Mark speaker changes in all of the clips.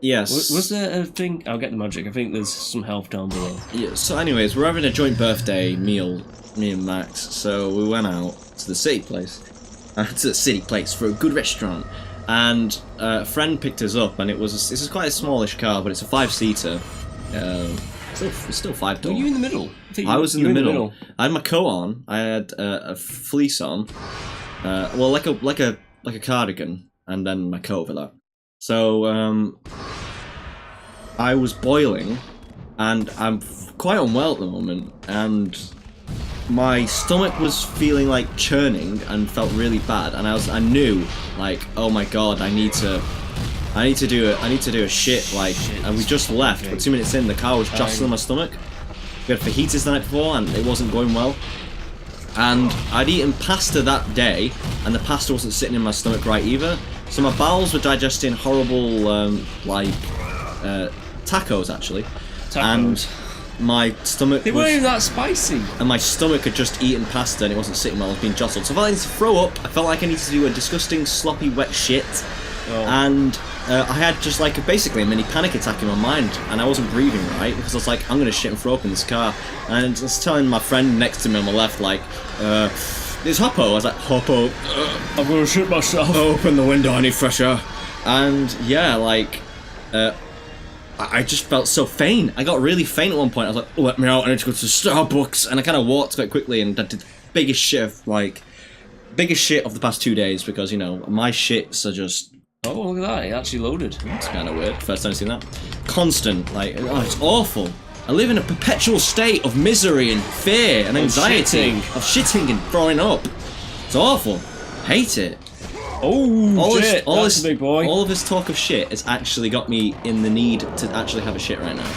Speaker 1: Yes.
Speaker 2: Was there a thing? I'll get the magic. I think there's some health down below.
Speaker 1: Yeah, so anyways, we're having a joint birthday meal, me and Max, so we went out to the city place. For a good restaurant. And a friend picked us up, and this is quite a smallish car, but it's a 5-seater. It's still 5-door.
Speaker 2: Were you in the middle?
Speaker 1: I was in the middle. I had my coat on. I had a fleece on. Well, like a cardigan, and then my coat over that. So I was boiling, and I'm quite unwell at the moment, and my stomach was feeling like churning and felt really bad, and I knew, like, oh my god, I need to do a shit, like, and we just left, but 2 minutes in, the car was jostling my stomach. We had fajitas the night before, and it wasn't going well. And I'd eaten pasta that day, and the pasta wasn't sitting in my stomach right either. So my bowels were digesting horrible, tacos, actually.
Speaker 2: Tacos.
Speaker 1: And my stomach
Speaker 2: They weren't even that spicy.
Speaker 1: And my stomach had just eaten pasta and it wasn't sitting well, I was being jostled. So I felt like I needed to throw up. I felt like I needed to do a disgusting, sloppy, wet shit. Oh. And I had just like basically a mini panic attack in my mind, and I wasn't breathing right because I was like, I'm gonna shit and throw up in this car. And I was telling my friend next to me on my left, like, it's Hoppo. I was like, Hoppo,
Speaker 2: I'm gonna shit myself.
Speaker 1: Open the window, I need fresh air. And yeah, like, I just felt so faint. I got really faint at one point. I was like, oh, let me out, I need to go to Starbucks. And I kind of walked quite quickly, and I did the biggest shit of the past 2 days, because, you know, my shits are just...
Speaker 2: Oh, look at that, it actually loaded.
Speaker 1: That's kind of weird, first time I've seen that. Constant, like, oh, it's awful. I live in a perpetual state of misery and fear and anxiety. Of shitting and throwing up. It's awful. Hate it.
Speaker 2: Oh, shit, that's a big boy.
Speaker 1: All of this talk of shit has actually got me in the need to actually have a shit right now.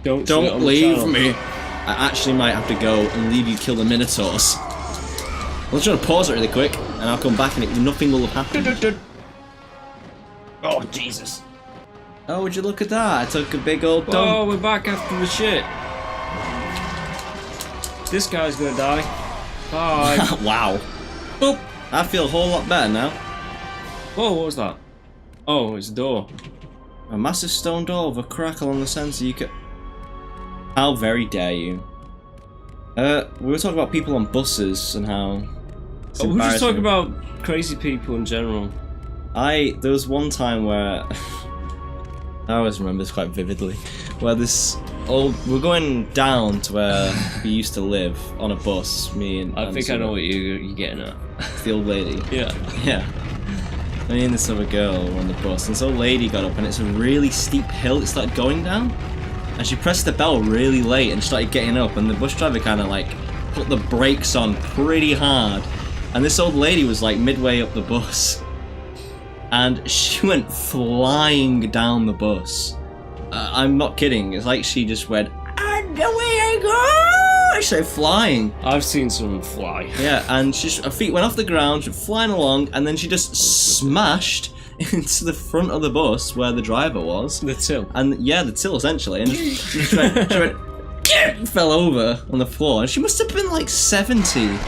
Speaker 1: Don't leave me. I actually might have to go and leave you kill the Minotaurs. I'm just gonna pause it really quick, and I'll come back and nothing will have happened.
Speaker 2: Oh, Jesus.
Speaker 1: Oh, would you look at that? I took a big old dump.
Speaker 2: Oh, we're back after the shit. This guy's gonna die. Bye.
Speaker 1: Wow. Boop. I feel a whole lot better now.
Speaker 2: Whoa, what was that? Oh, it's a door.
Speaker 1: A massive stone door with a crack along the centre. You could... How very dare you? We were talking about people on buses and how...
Speaker 2: we were just talking about crazy people in general.
Speaker 1: There was one time where... I always remember this quite vividly. Where we're going down to where we used to live on a bus, me and...
Speaker 2: I think I know what you're getting at.
Speaker 1: The old lady.
Speaker 2: Yeah.
Speaker 1: Yeah. Me and this other girl were on the bus, and this old lady got up, and it's a really steep hill it started going down. And she pressed the bell really late and started getting up, and the bus driver kind of like put the brakes on pretty hard. And this old lady was like midway up the bus, and she went flying down the bus. I'm not kidding. It's like she just went, and away I go! She started flying.
Speaker 2: I've seen someone fly.
Speaker 1: Yeah, and her feet went off the ground, she was flying along, and then she just smashed into the front of the bus where the driver was.
Speaker 2: The till.
Speaker 1: And yeah, the till essentially. And she went, fell over on the floor, and she must have been like 70.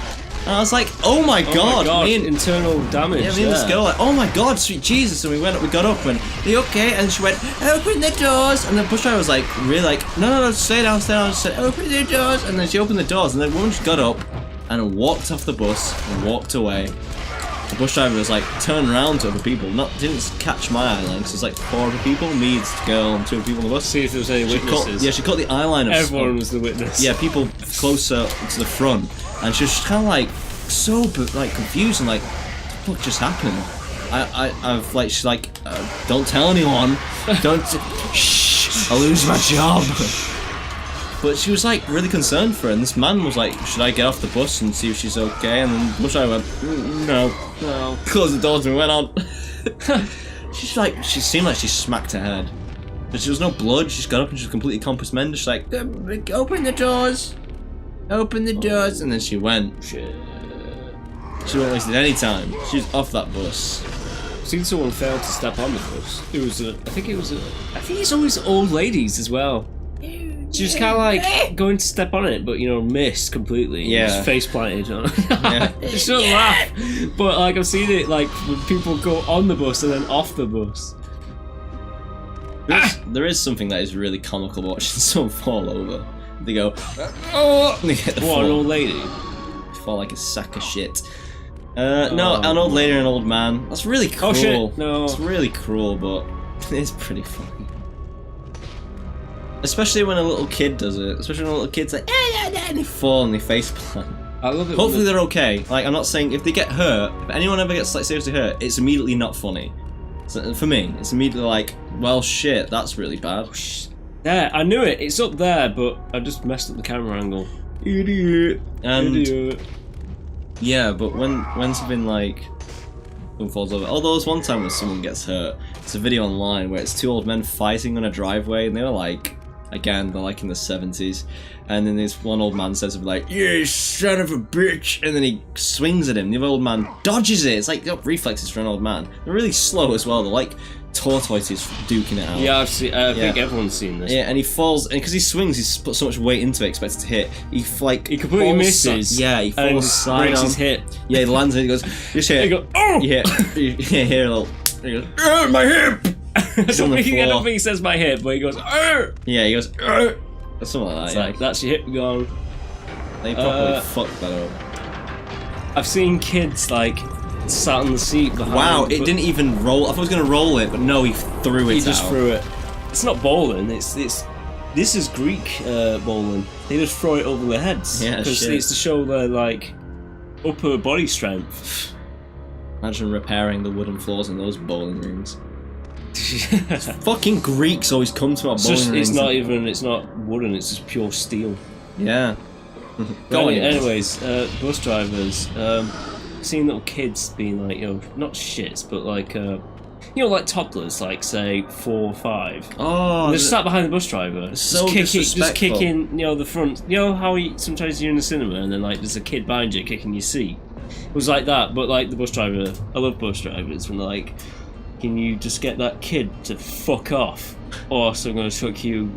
Speaker 1: And I was like, oh my god.
Speaker 2: Internal damage.
Speaker 1: Yeah, me and this girl like, oh my god, sweet Jesus. And we got up and, are you okay? And she went, open the doors. And the bus driver was like, really like, no, stay down. She said, open the doors. And then she opened the doors, and the woman just got up and walked off the bus and walked away. The bus driver was like, turned around to other people, didn't catch my eye line, because there's like 4 other people, me, this girl, and 2 other people on the bus.
Speaker 2: See if there was any witnesses.
Speaker 1: She caught the eye line of...
Speaker 2: Everyone was the witness.
Speaker 1: Yeah, people closer to the front. And she was just kind of like, so like confused and like, what just happened? I've like, she's like, don't tell anyone, don't, shh, I'll lose my job. But she was like really concerned for her, and this man was like, should I get off the bus and see if she's okay? And then the bus driver went, no, closed the doors and we went on. She seemed like she smacked her head, but there was no blood. She just got up and she was completely compass mentis. She's like, open the doors, and then she went.
Speaker 2: Shit.
Speaker 1: She wasn't wasting any time. She was off that bus.
Speaker 2: I've seen someone fail to step on the bus. I think it's always old ladies as well. She was kind of like going to step on it, but you know, missed completely.
Speaker 1: Yeah.
Speaker 2: Just face planted.
Speaker 1: Yeah.
Speaker 2: She shouldn't laugh. But like I've seen it like when people go on the bus and then off the bus.
Speaker 1: There is something that is really comical watching someone fall over. They go, oh, and they get the
Speaker 2: What,
Speaker 1: fall.
Speaker 2: an old lady?
Speaker 1: They fall like a sack of shit. No, an old lady and an old man. That's really cruel.
Speaker 2: Oh shit! No.
Speaker 1: It's really cruel, but it's pretty funny. Especially when a little kid does it. Especially when a little kid's like, and they fall and they face plant.
Speaker 2: I love it.
Speaker 1: Hopefully they're okay. Like, I'm not saying if they get hurt, if anyone ever gets like seriously hurt, it's immediately not funny. So, for me, it's immediately like, well, shit, that's really bad.
Speaker 2: There, I knew it. It's up there, but I just messed up the camera angle.
Speaker 1: Idiot. And
Speaker 2: Idiot.
Speaker 1: yeah, but when something like someone falls over. Although there's one time when someone gets hurt. It's a video online where it's two old men fighting on a driveway, and they were like, again, they're like in the 70s, and then this one old man says something like, "You son of a bitch," and then he swings at him. The other old man dodges it. It's like reflexes for an old man. They're really slow as well. They're like tortoises duking it out.
Speaker 2: Yeah, I've seen. I think everyone's seen this.
Speaker 1: Yeah, and he falls, and because he swings, he's put so much weight into it, expected to hit. He
Speaker 2: completely
Speaker 1: falls,
Speaker 2: misses.
Speaker 1: Yeah, he falls side
Speaker 2: breaks
Speaker 1: on.
Speaker 2: his hip.
Speaker 1: Yeah, he lands and he goes, "Just hit."
Speaker 2: He goes, "Oh!"
Speaker 1: Yeah, you hear a little. He goes, "My hip."
Speaker 2: I don't think he says my hip, but he goes, "Arr!"
Speaker 1: Yeah, he goes, "Arr!" Or something like that.
Speaker 2: It's
Speaker 1: Yeah.
Speaker 2: like, that's your hip gone.
Speaker 1: They probably fucked that up.
Speaker 2: I've seen kids like sat on the seat behind.
Speaker 1: Wow, it didn't even roll. I thought he was gonna roll it, but no, he threw it.
Speaker 2: He just
Speaker 1: out.
Speaker 2: threw it. It's not bowling. This is Greek bowling. They just throw it over their heads.
Speaker 1: Yeah,
Speaker 2: because
Speaker 1: shit.
Speaker 2: it's to show their like upper body strength.
Speaker 1: Imagine repairing the wooden floors in those bowling rings. Fucking Greeks always come to our bowling rings.
Speaker 2: It's not wooden. It's just pure steel.
Speaker 1: Yeah.
Speaker 2: Go on. Anyways, bus drivers. Seeing little kids being like, not shits, but like, like toddlers, like say 4 or 5.
Speaker 1: Oh,
Speaker 2: they're sat behind the bus driver,
Speaker 1: so
Speaker 2: just kicking, the front. You know how sometimes you're in the cinema and then like there's a kid behind you kicking your seat. It was like that, but like the bus driver. I love bus drivers when they're like, "Can you just get that kid to fuck off, or else I'm going to chuck you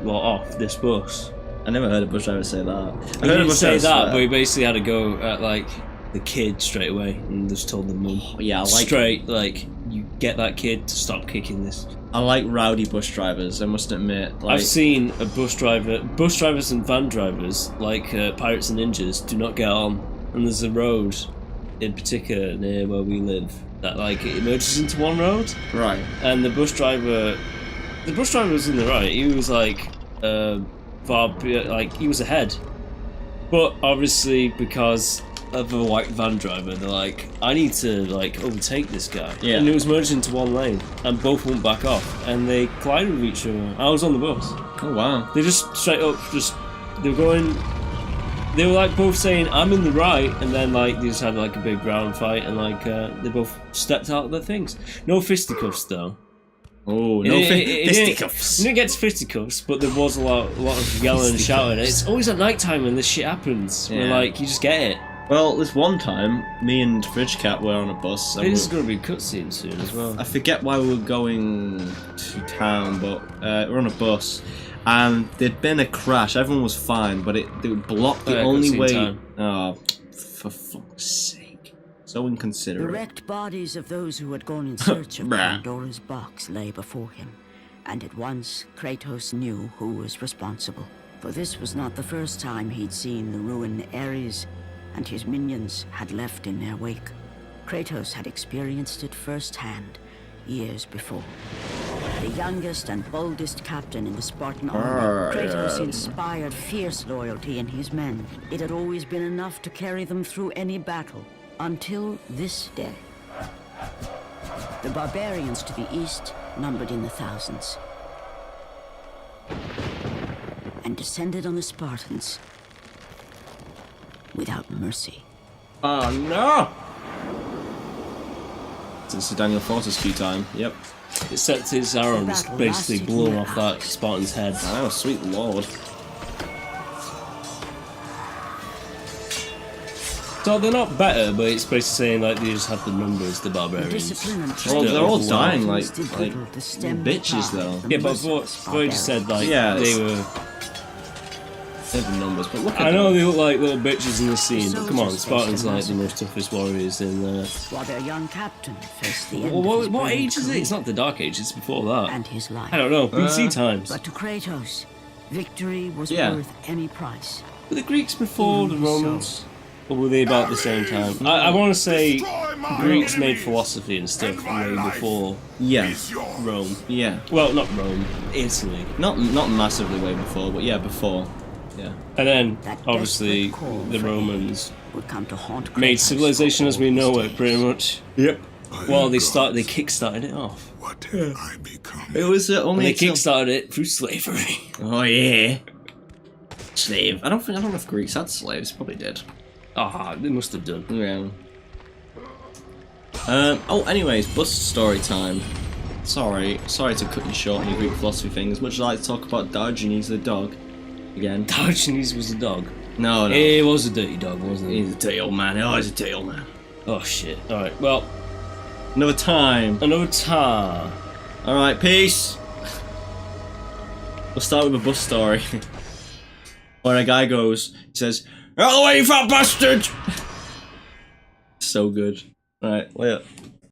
Speaker 2: lot off this bus."
Speaker 1: I never heard a bus driver say that.
Speaker 2: I heard him say that, but he basically had to go at like the kid straight away and just told the mum.
Speaker 1: Yeah,
Speaker 2: like you get that kid to stop kicking this.
Speaker 1: I like rowdy bus drivers, I must admit. Like,
Speaker 2: I've seen bus drivers and van drivers, like Pirates and Ninjas, do not get on. And there's a road, in particular near where we live, that like it merges into one road.
Speaker 1: Right.
Speaker 2: And the bus driver was in the right. He was like, he was ahead. But obviously because of a white van driver, they're like, I need to like overtake this guy.
Speaker 1: Yeah.
Speaker 2: And it was merged into one lane, and both went back off, and they collided with each other. I was on the bus.
Speaker 1: Oh wow.
Speaker 2: They just straight up they were like both saying I'm in the right, and then like they just had like a big ground fight, and like they both stepped out of their things. No fisticuffs though.
Speaker 1: Oh no, fisticuffs.
Speaker 2: You didn't get to fisticuffs, but there was a lot of yelling and shouting. It's always at night time when this shit happens.
Speaker 1: Yeah.
Speaker 2: Where like you just get it.
Speaker 1: Well, this one time, me and Fridge Cat were on a bus.
Speaker 2: This is going to be a cutscene soon as well.
Speaker 1: I forget why we were going to town, but we're on a bus, and there'd been a crash. Everyone was fine, but it blocked the only way.
Speaker 2: Time.
Speaker 1: Oh, for fuck's sake! So inconsiderate.
Speaker 3: The wrecked bodies of those who had gone in search of Pandora's box lay before him, and at once Kratos knew who was responsible. For this was not the first time he'd seen the ruin Ares and his minions had left in their wake. Kratos had experienced it firsthand, years before. The youngest and boldest captain in the Spartan army, Kratos inspired fierce loyalty in his men. It had always been enough to carry them through any battle, until this day. The barbarians to the east numbered in the thousands, and descended on the Spartans without mercy.
Speaker 1: Oh no! It's a Daniel Fortescue time. Yep.
Speaker 2: It sets his arrow and just basically blown off that Spartan's head.
Speaker 1: Oh, sweet lord.
Speaker 2: So they're not better, but it's basically saying like they just have the numbers, the barbarians.
Speaker 1: Well, they're all dying like bitches though.
Speaker 2: Yeah, but what you just said, like
Speaker 1: yeah,
Speaker 2: they were
Speaker 1: They're the numbers, but look at
Speaker 2: I know
Speaker 1: them.
Speaker 2: they look like little bitches in the scene, but come on,
Speaker 3: soldiers
Speaker 2: Spartans
Speaker 3: faced a
Speaker 2: like the most toughest warriors in there.
Speaker 3: While their young captain faced the end
Speaker 2: Well,
Speaker 3: of his
Speaker 2: what
Speaker 3: brilliant
Speaker 2: age is it?
Speaker 3: career
Speaker 2: It's not the Dark Age, it's before that.
Speaker 3: and his life.
Speaker 2: I don't know, BC times.
Speaker 3: But to Kratos, victory was
Speaker 1: Yeah.
Speaker 3: worth any price.
Speaker 2: Were the Greeks before the
Speaker 3: Even so.
Speaker 2: Romans? Or were they about the same time? I want to say Greeks made philosophy and stuff way before
Speaker 1: Yeah,
Speaker 2: Rome.
Speaker 1: yeah.
Speaker 2: Well, not Rome, Italy.
Speaker 1: Not massively way before, but yeah, before. Yeah.
Speaker 2: And then,
Speaker 3: That
Speaker 2: obviously,
Speaker 3: desperate call
Speaker 2: the
Speaker 3: for
Speaker 2: Romans
Speaker 3: Would come to haunt
Speaker 2: made
Speaker 3: Kratos
Speaker 2: civilization
Speaker 3: for
Speaker 2: as we
Speaker 3: all
Speaker 2: know
Speaker 3: his
Speaker 2: it, pretty
Speaker 3: days.
Speaker 2: much.
Speaker 1: Yep.
Speaker 2: Well, they kick-started it off.
Speaker 4: What have I become?
Speaker 1: It was
Speaker 2: And
Speaker 1: only
Speaker 2: they
Speaker 1: until-
Speaker 2: kick-started it through slavery.
Speaker 1: Oh yeah. Slave. I don't know if Greeks had slaves. Probably did.
Speaker 2: Ah, they must have done.
Speaker 1: Yeah. Anyways, bus story time. Sorry to cut you short on your Greek philosophy thing. As much as I like to talk about Diogenes the dog, again.
Speaker 2: Diogenes was a dog.
Speaker 1: No.
Speaker 2: He was a dirty dog, wasn't he?
Speaker 1: He's a dirty old man. Oh, he's a dirty old man.
Speaker 2: Oh shit. Alright, well,
Speaker 1: Another time.
Speaker 2: another time.
Speaker 1: Alright, peace. We'll start with a bus story. Where a guy goes, he says, "Out of the way, you fat bastard!" So good. Alright, later.